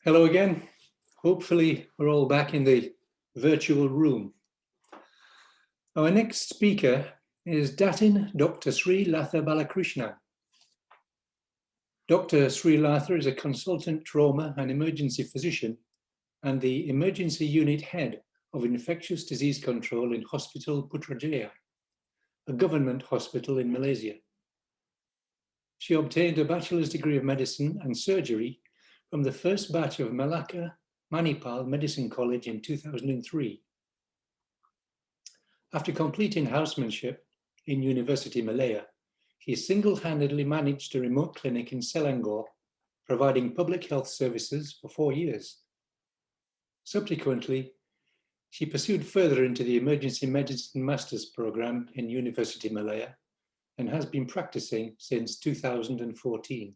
Hello again. Hopefully we're all back in the virtual room. Our next speaker is Datin Dr. Sri Latha Balakrishnan. Dr. Sri Latha is a consultant trauma and emergency physician and the emergency unit head of infectious disease control in Hospital Putrajaya, a government hospital in Malaysia. She obtained a bachelor's degree of medicine and surgery from the first batch of Malacca Manipal Medicine College in 2003. After completing housemanship in University Malaya, he single-handedly managed a remote clinic in Selangor, providing public health services for 4 years. Subsequently, she pursued further into the emergency medicine master's program in University Malaya and has been practicing since 2014.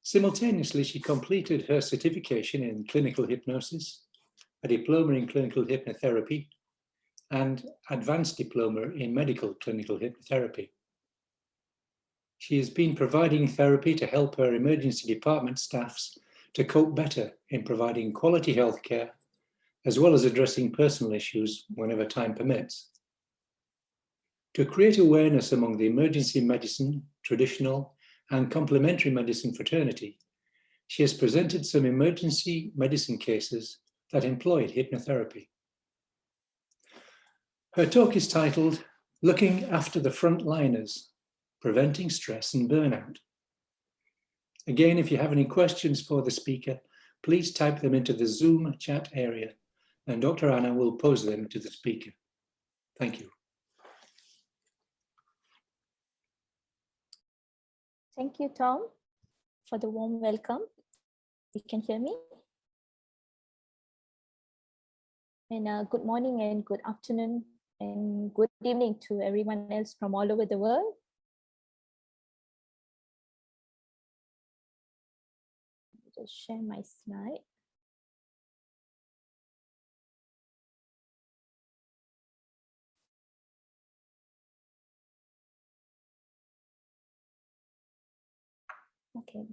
Simultaneously, she completed her certification in clinical hypnosis, a diploma in clinical hypnotherapy, and advanced diploma in medical clinical hypnotherapy. She has been providing therapy to help her emergency department staffs to cope better in providing quality healthcare, as well as addressing personal issues whenever time permits. To create awareness among the emergency medicine, traditional, and complementary medicine fraternity, she has presented some emergency medicine cases that employed hypnotherapy. Her talk is titled, Looking After the Frontliners, Preventing Stress and Burnout. Again, if you have any questions for the speaker, please type them into the Zoom chat area, and Dr. Anna will pose them to the speaker. Thank you. Thank you, Tom, for the warm welcome. You can hear me? And good morning and good afternoon and good evening to everyone else from all over the world. Just share my slide. Okay,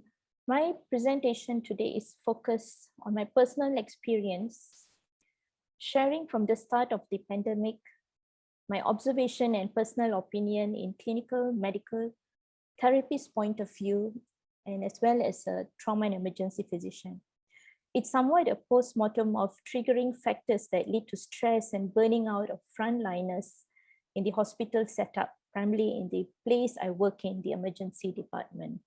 my presentation today is focused on my personal experience, sharing from the start of the pandemic, my observation and personal opinion in clinical medical therapist point of view, and as well as a trauma and emergency physician. It's somewhat a post-mortem of triggering factors that lead to stress and burning out of frontliners in the hospital setup, primarily in the place I work in, the emergency department.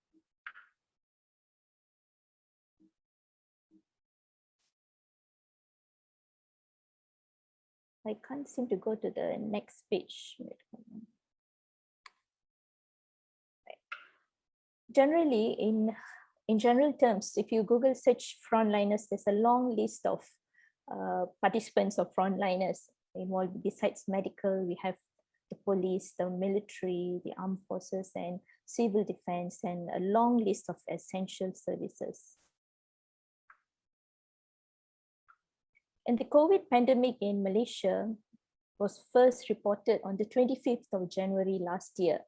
I can't seem to go to the next page. Generally, in general terms, if you Google search frontliners, there's a long list of participants of frontliners involved. Besides medical, we have the police, the military, the armed forces, and civil defense, and a long list of essential services. And the COVID pandemic in Malaysia was first reported on the 25th of January last year.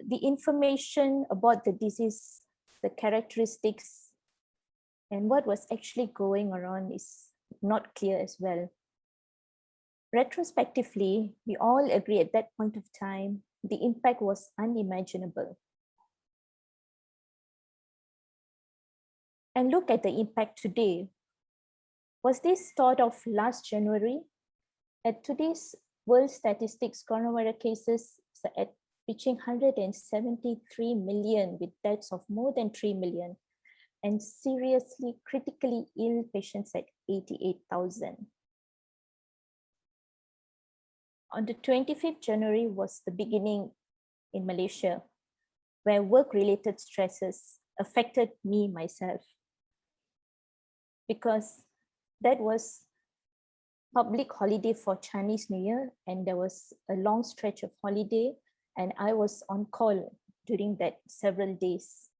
The information about the disease, the characteristics, and what was actually going around is not clear as well. Retrospectively, we all agree at that point of time, the impact was unimaginable. And look at the impact today. Was this thought of last January? At today's world statistics, coronavirus cases are at reaching 173 million with deaths of more than 3 million and seriously critically ill patients at 88,000. On the 25th January was the beginning in Malaysia, where work-related stresses affected me myself, because that was public holiday for Chinese New Year, and there was a long stretch of holiday, and I was on call during that several days.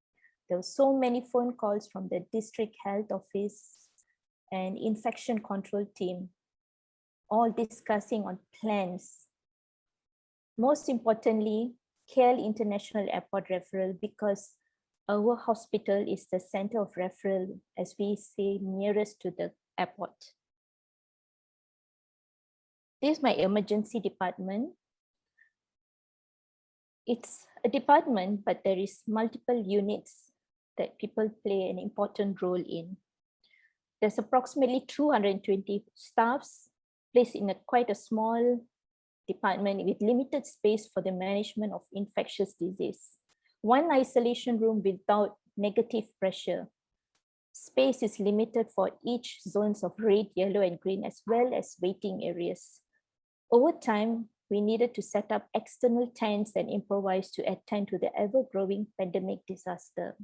There were so many phone calls from the district health office and infection control team, all discussing on plans. Most importantly, KL International Airport referral, because our hospital is the center of referral, as we say, nearest to the airport. This is my emergency department. It's a department, but there is multiple units that people play an important role in. There's approximately 220 staffs placed in quite a small department with limited space for the management of infectious disease. One isolation room without negative pressure. Space is limited for each zones of red, yellow, and green, as well as waiting areas. Over time, we needed to set up external tents and improvise to attend to the ever-growing pandemic disaster.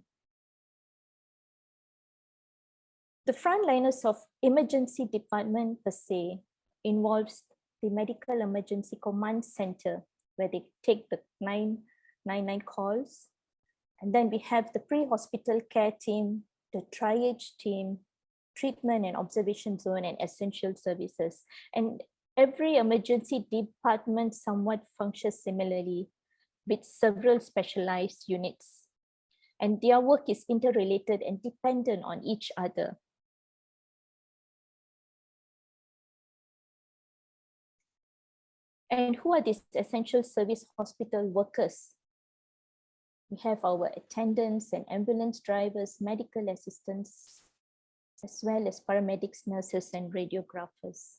The frontliners of emergency department per se involves the medical emergency command center, where they take the 999 calls. And then we have the pre-hospital care team, the triage team, treatment and observation zone, and essential services. And every emergency department somewhat functions similarly with several specialized units. And their work is interrelated and dependent on each other. And who are these essential service hospital workers? We have our attendants and ambulance drivers, medical assistants, as well as paramedics, nurses, and radiographers.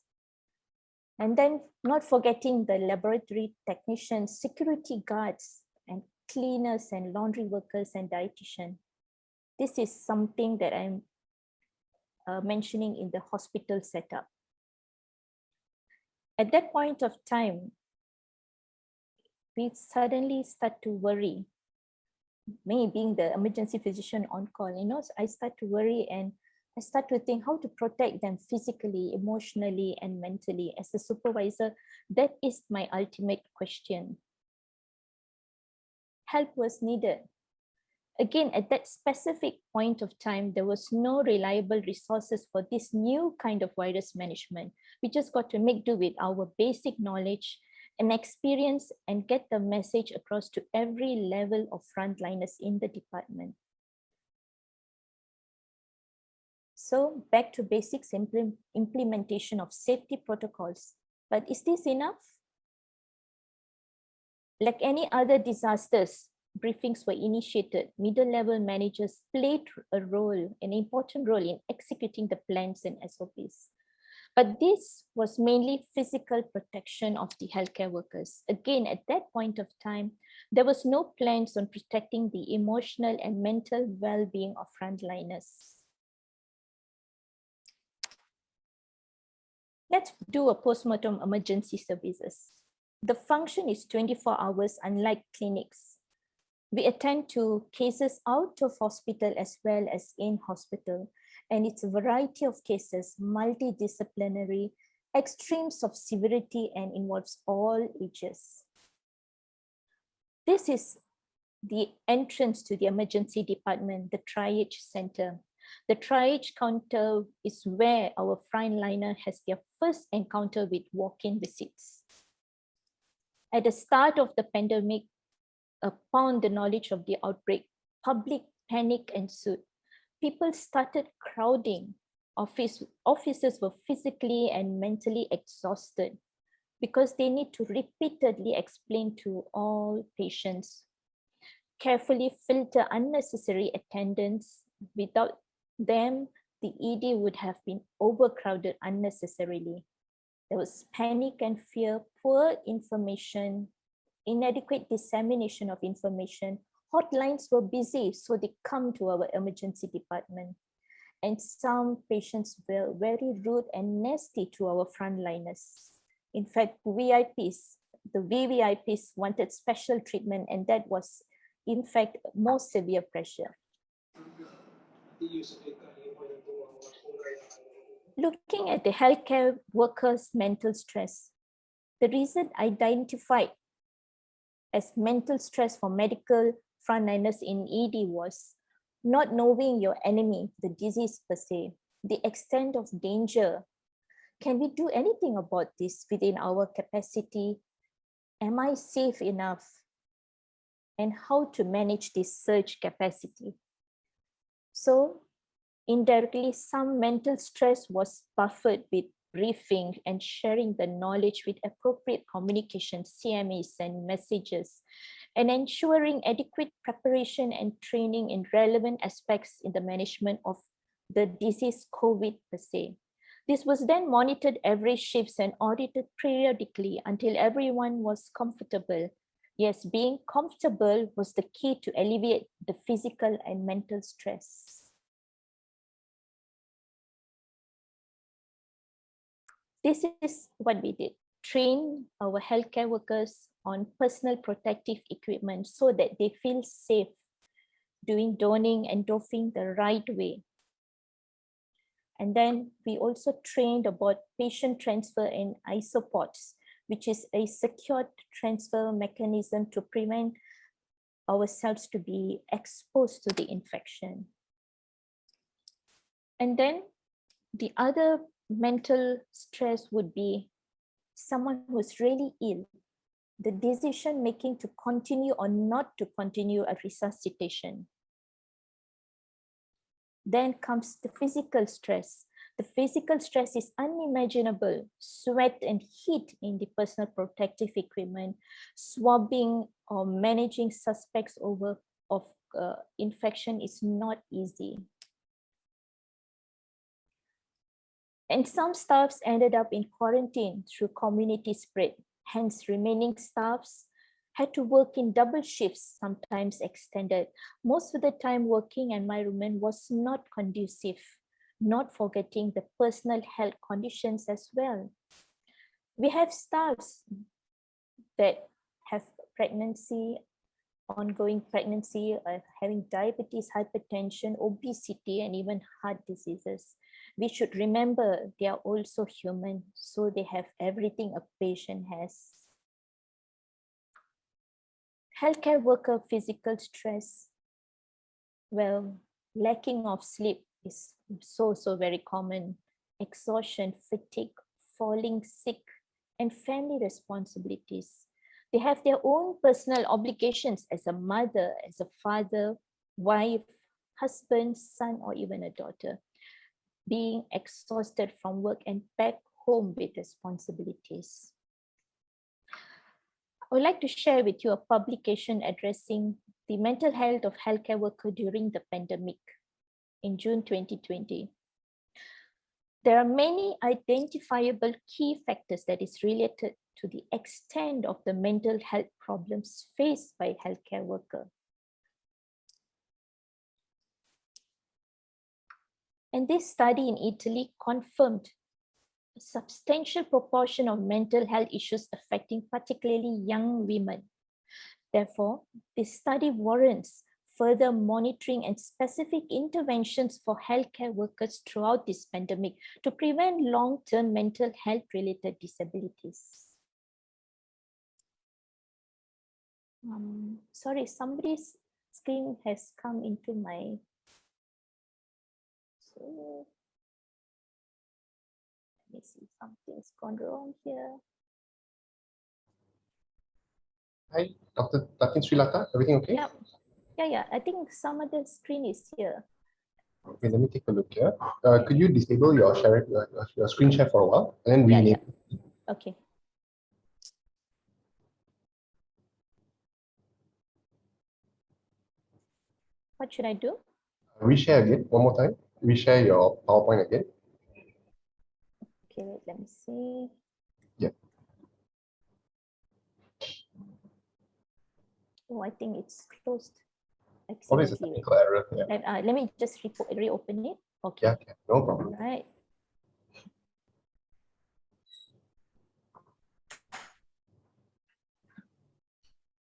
And then not forgetting the laboratory technicians, security guards, and cleaners and laundry workers and dietitian. This is something that I'm mentioning in the hospital setup. At that point of time, we suddenly start to worry. Me being the emergency physician on call, I start to worry and I start to think how to protect them physically, emotionally, and mentally. As a supervisor, that is my ultimate question. Help was needed. Again, at that specific point of time, there was no reliable resources for this new kind of virus management. We just got to make do with our basic knowledge and experience and get the message across to every level of frontliners in the department. So back to basics implementation of safety protocols. But is this enough? Like any other disasters, briefings were initiated. Middle level managers played an important role in executing the plans and SOPs. But this was mainly physical protection of the healthcare workers. Again, at that point of time, there was no plans on protecting the emotional and mental well-being of frontliners. Let's do a postmortem emergency services. The function is 24 hours, unlike clinics. We attend to cases out of hospital as well as in hospital, and it's a variety of cases, multidisciplinary, extremes of severity, and involves all ages. This is the entrance to the emergency department, the triage center. The triage counter is where our frontliner has their first encounter with walk-in visits. At the start of the pandemic, upon the knowledge of the outbreak, public panic ensued. People started crowding. Officers were physically and mentally exhausted because they need to repeatedly explain to all patients, carefully filter unnecessary attendance. Without them, the ED would have been overcrowded unnecessarily. There was panic and fear, poor information, inadequate dissemination of information. Hotlines were busy, so they come to our emergency department. And some patients were very rude and nasty to our frontliners. In fact, VIPs, the VVIPs wanted special treatment, and that was, in fact, more severe pressure. Looking at the healthcare workers' mental stress, the reason identified as mental stress for medical frontliners in ED was not knowing your enemy, the disease per se, the extent of danger. Can we do anything about this within our capacity? Am I safe enough? and how to manage this surge capacity. So indirectly, some mental stress was buffered with briefing and sharing the knowledge with appropriate communication, CMEs and messages, and ensuring adequate preparation and training in relevant aspects in the management of the disease COVID per se. This was then monitored every shifts and audited periodically until everyone was comfortable. Yes, being comfortable was the key to alleviate the physical and mental stress. This is what we did. Train our healthcare workers on personal protective equipment so that they feel safe doing donning and doffing the right way. And then we also trained about patient transfer in isopods, which is a secured transfer mechanism to prevent ourselves to be exposed to the infection. And then the other mental stress would be someone who's really ill, the decision making to continue or not to continue a resuscitation. Then comes the physical stress. The physical stress is unimaginable. Sweat and heat in the personal protective equipment, swabbing or managing suspects of infection is not easy. And some staffs ended up in quarantine through community spread. Hence, remaining staffs had to work in double shifts, sometimes extended. Most of the time, working environment was not conducive, not forgetting the personal health conditions as well. We have staffs that have pregnancy, ongoing pregnancy, having diabetes, hypertension, obesity, and even heart diseases. We should remember they are also human, so they have everything a patient has. Healthcare worker physical stress. Well, lacking of sleep is so very common. Exhaustion, fatigue, falling sick, and family responsibilities. They have their own personal obligations as a mother, as a father, wife, husband, son, or even a daughter. Being exhausted from work and back home with responsibilities. I would like to share with you a publication addressing the mental health of healthcare workers during the pandemic in June 2020. There are many identifiable key factors that is related to the extent of the mental health problems faced by healthcare workers. And this study in Italy confirmed a substantial proportion of mental health issues affecting particularly young women. Therefore, this study warrants further monitoring and specific interventions for healthcare workers throughout this pandemic to prevent long-term mental health-related disabilities. Sorry, somebody's screen has come into my... So, let me see, something's gone wrong here. Hi, Dr. Datin, Latha, everything okay? Yeah, I think some of the screen is here. Okay, let me take a look here. Could you disable your screen share for a while and then rename? Yeah. Okay. What should I do? Reshare again, one more time. Reshare your PowerPoint again. Okay, wait, let me see. Yeah. Oh, I think it's closed. Always a technical error. Yeah. Let me just reopen it. Okay. Yeah, no problem. All right.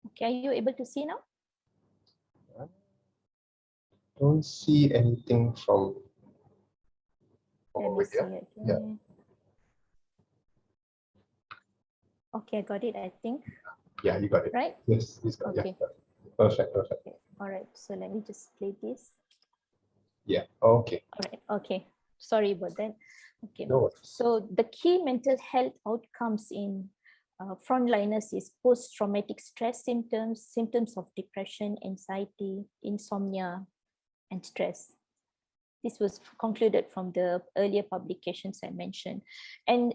Okay, are you able to see now? Don't see anything from over here. Yeah. Okay, I got it, I think. Yeah, you got it. Right? Yes, it's got it. Okay. Yeah. Perfect. Okay. All right, so let me just play this. Yeah, okay. All right, okay. Sorry about that. Okay. No worries. So the key mental health outcomes in frontliners is post-traumatic stress symptoms, symptoms of depression, anxiety, insomnia, and stress. This was concluded from the earlier publications I mentioned. And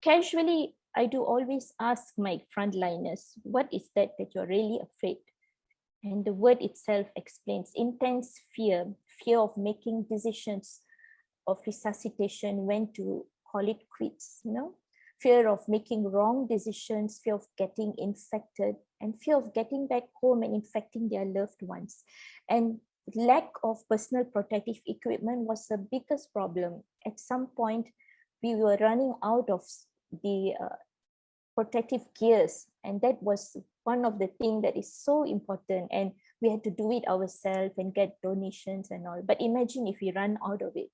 casually, I do always ask my frontliners, what is that you're really afraid? And the word itself explains intense fear, fear of making decisions of resuscitation, when to call it quits, fear of making wrong decisions, fear of getting infected, and fear of getting back home and infecting their loved ones. And lack of personal protective equipment was the biggest problem. At some point, we were running out of the protective gears, and that was one of the things that is so important, and we had to do it ourselves and get donations and all. But imagine if we run out of it.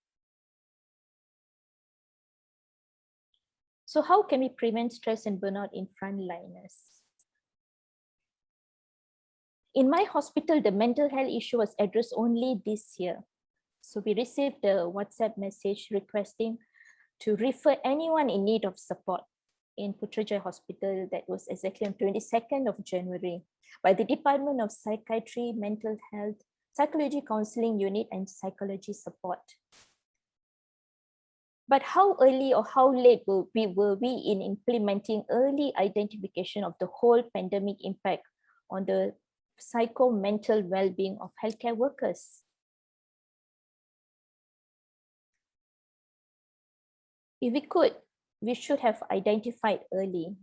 So how can we prevent stress and burnout in frontliners? In my hospital, the mental health issue was addressed only this year. So we received a WhatsApp message requesting to refer anyone in need of support in Putrajaya Hospital. That was exactly on 22nd of January by the Department of Psychiatry, Mental Health, Psychology Counseling Unit, and Psychology Support. But how early or how late were we in implementing early identification of the whole pandemic impact on the psycho-mental well-being of healthcare workers? If we could, we should have identified early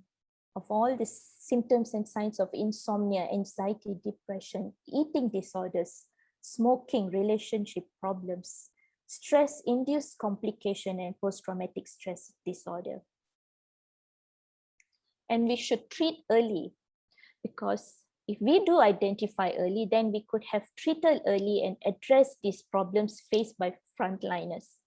of all the symptoms and signs of insomnia, anxiety, depression, eating disorders, smoking, relationship problems, stress-induced complication, and post-traumatic stress disorder. And we should treat early, because if we do identify early, then we could have treated early and addressed these problems faced by frontliners.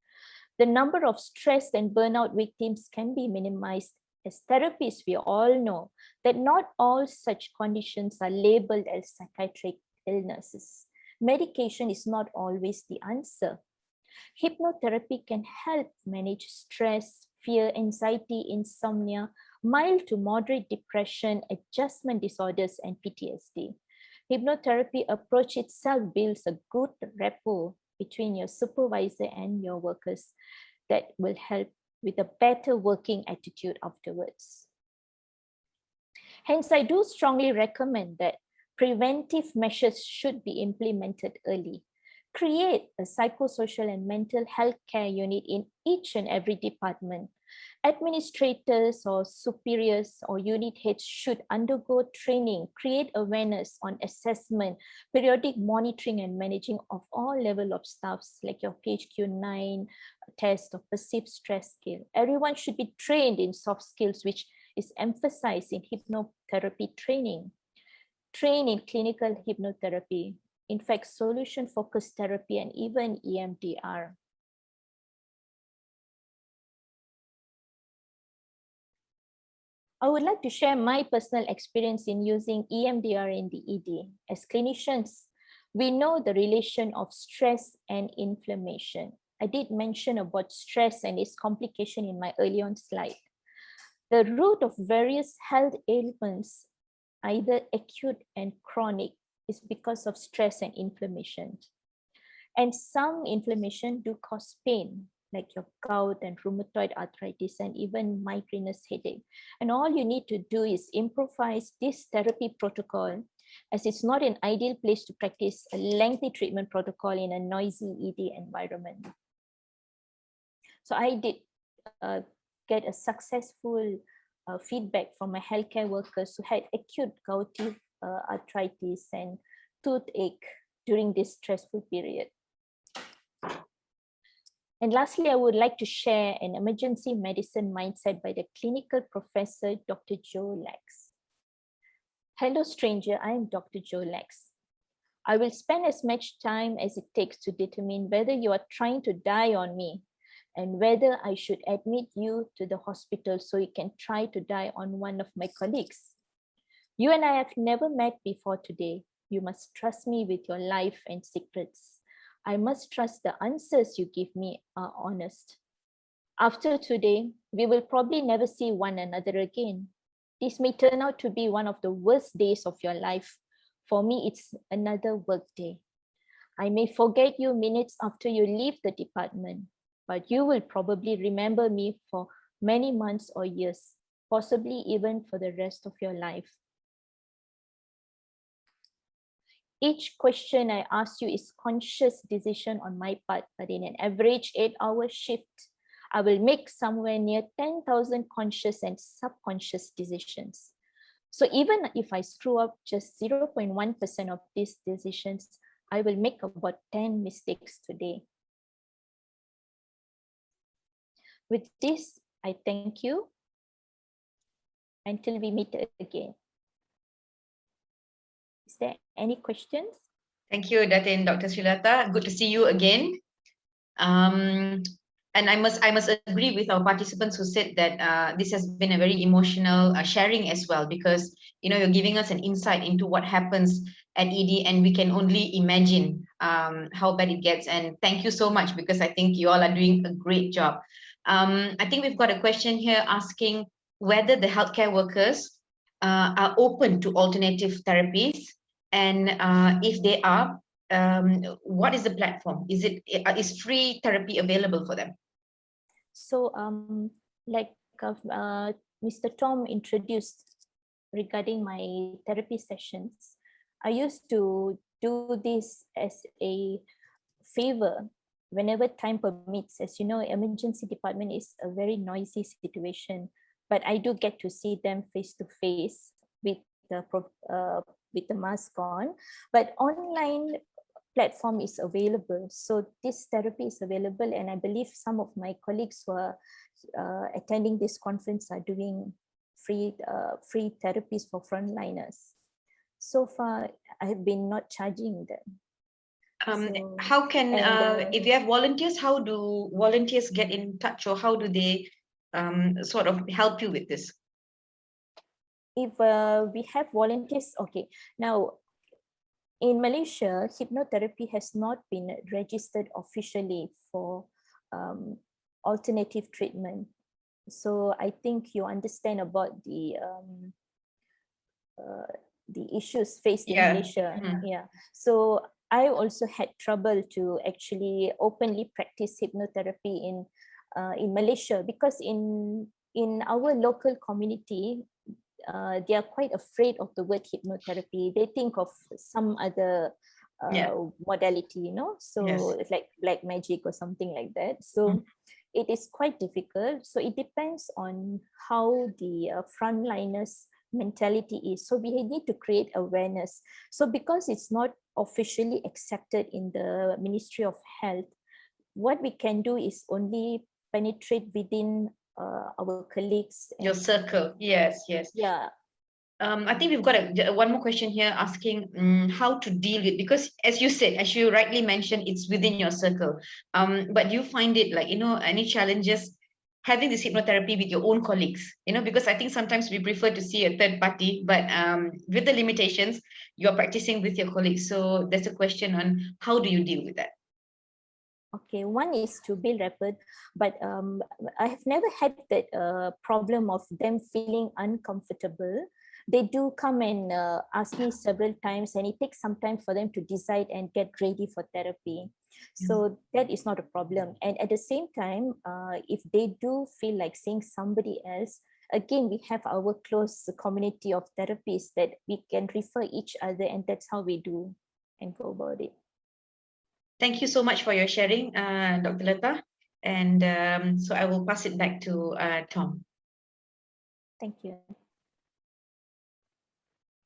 The number of stress and burnout victims can be minimized. As therapists, we all know that not all such conditions are labeled as psychiatric illnesses. Medication is not always the answer. Hypnotherapy can help manage stress, fear, anxiety, insomnia, mild to moderate depression, adjustment disorders, and PTSD. Hypnotherapy approach itself builds a good rapport between your supervisor and your workers that will help with a better working attitude afterwards. Hence, I do strongly recommend that preventive measures should be implemented early. Create a psychosocial and mental health care unit in each and every department. Administrators or superiors or unit heads should undergo training, create awareness on assessment, periodic monitoring and managing of all level of staffs, like your PHQ-9 test or perceived stress scale. Everyone should be trained in soft skills, which is emphasized in hypnotherapy training. Train in clinical hypnotherapy, in fact, solution-focused therapy, and even EMDR. I would like to share my personal experience in using EMDR in the ED. As clinicians, we know the relation of stress and inflammation. I did mention about stress and its complication in my early on slide. The root of various health ailments, either acute and chronic, is because of stress and inflammation. And some inflammation do cause pain, like your gout and rheumatoid arthritis and even migrainous headache. And all you need to do is improvise this therapy protocol, as it's not an ideal place to practice a lengthy treatment protocol in a noisy ED environment. So I did get a successful feedback from my healthcare workers who had acute gouty arthritis and toothache during this stressful period. And lastly, I would like to share an emergency medicine mindset by the clinical professor, Dr. Joe Lex. Hello, stranger, I am Dr. Joe Lex. I will spend as much time as it takes to determine whether you are trying to die on me and whether I should admit you to the hospital so you can try to die on one of my colleagues. You and I have never met before today. You must trust me with your life and secrets. I must trust the answers you give me are honest. After today, we will probably never see one another again. This may turn out to be one of the worst days of your life. For me, it's another work day. I may forget you minutes after you leave the department, but you will probably remember me for many months or years, possibly even for the rest of your life. Each question I ask you is conscious decision on my part, but in an average 8-hour shift, I will make somewhere near 10,000 conscious and subconscious decisions. So even if I screw up just 0.1% of these decisions, I will make about 10 mistakes today. With this, I thank you until we meet again. Is there any questions? Thank you, Datin, Dr. Latha. Good to see you again. And I must agree with our participants who said that this has been a very emotional sharing as well, because you're giving us an insight into what happens at ED, and we can only imagine how bad it gets. And thank you so much, because I think you all are doing a great job. I think we've got a question here asking whether the healthcare workers are open to alternative therapies, and if they are, what is the platform? Is free therapy available for them? So like Mr. Tom introduced regarding my therapy sessions, I used to do this as a favor whenever time permits. As you know, emergency department is a very noisy situation, but I do get to see them face to face with the mask on. But online platform is available, so this therapy is available, and I believe some of my colleagues who are attending this conference are doing free therapies for frontliners. So far, I have been not charging them. How can if you have volunteers, how do volunteers get in touch, or how do they sort of help you with this? If we have volunteers, okay. Now, in Malaysia, hypnotherapy has not been registered officially for alternative treatment. So I think you understand about the issues faced in Malaysia. Yeah. So I also had trouble to actually openly practice hypnotherapy in Malaysia, because in our local community, they are quite afraid of the word hypnotherapy. They think of some other modality, so it's like black magic or something like that. So it is quite difficult. So it depends on how the frontliners mentality is. So we need to create awareness. So because it's not officially accepted in the Ministry of Health, what we can do is only penetrate within our colleagues. Your circle, yes. Yeah. I think we've got one more question here asking how to deal with, because as you said, as you rightly mentioned, it's within your circle. But you find it like, any challenges having this hypnotherapy with your own colleagues, because I think sometimes we prefer to see a third party, but with the limitations, you're practicing with your colleagues. So there's a question on how do you deal with that? Okay, one is to build rapport, but I have never had that problem of them feeling uncomfortable. They do come and ask me several times, and it takes some time for them to decide and get ready for therapy. So that is not a problem. And at the same time, if they do feel like seeing somebody else, again, we have our close community of therapists that we can refer each other, and that's how we do and go about it. Thank you so much for your sharing, Dr. Latha. And so I will pass it back to Tom. Thank you.